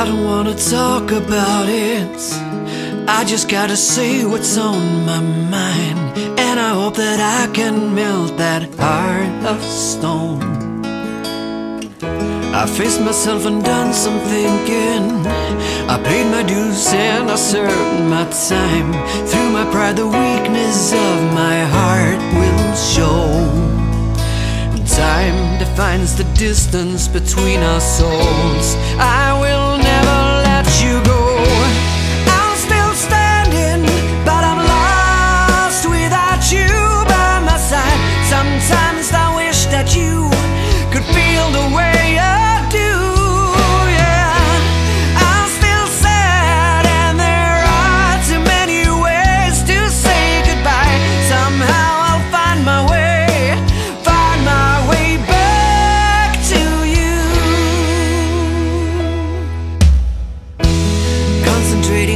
I don't wanna talk about it, I just gotta say what's on my mind. And I hope that I can melt that heart of stone. I faced myself and done some thinking, I paid my dues and I served my time. Through my pride the weakness of my heart will show. Time defines the distance between our souls. I will never let you go. I'm still standing, but I'm lost without you by my side. Sometimes I wish that you could feel the way I do, yeah. I'm still sad and there are too many ways to say goodbye. Somehow I'll find my way.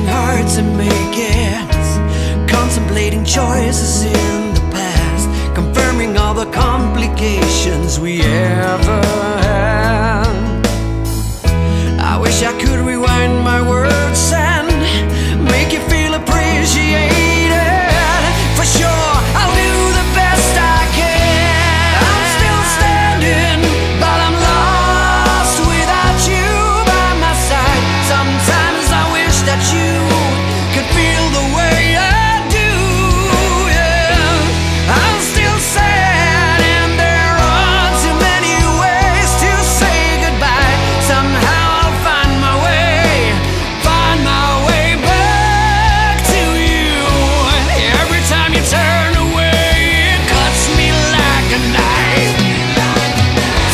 Hard to make it, contemplating choices in the past, confirming all the complications we ever had. I wish I could rewind my words and make you feel appreciated. For sure, I'll do the best I can. I'm still standing, but I'm lost without you by my side. Sometimes I wish that you could feel the way I do, yeah. I'm still sad and there are too many ways to say goodbye. Somehow I'll find my way back to you. Every time you turn away, it cuts me like a knife.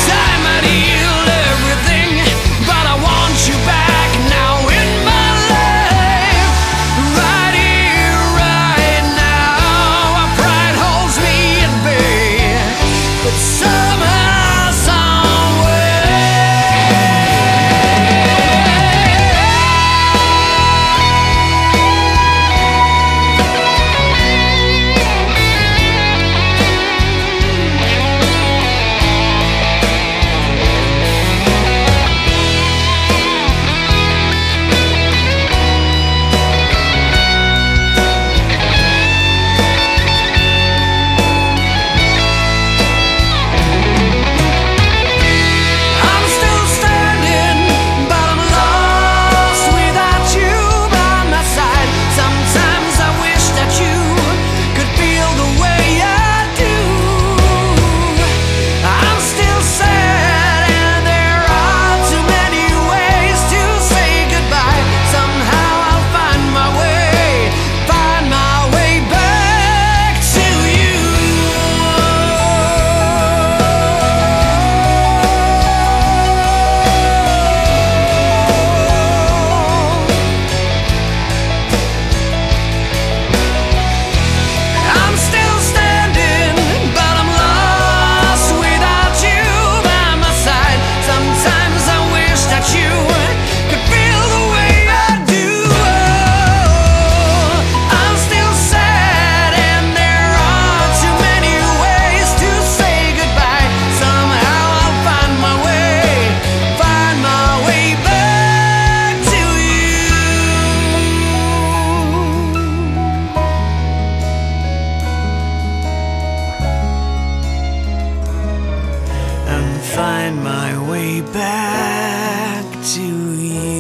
Time had healed everything, but I want you back now in my life. Right here, right now. Our pride holds me at bay, but somehow, some way. I'm still standing, but I'm lost without you by my side. Sometimes I wish that you could feel the way I do. I'm still sad and there are too many ways to say goodbye. Somehow I'll find my way back to you. I'm still standing, but I'm lost without you by my side. Sometimes I wish that you could feel the way I do. I'm still sad and there are too many ways to say goodbye. Somehow I'll find my way back to you. And find my way back to you.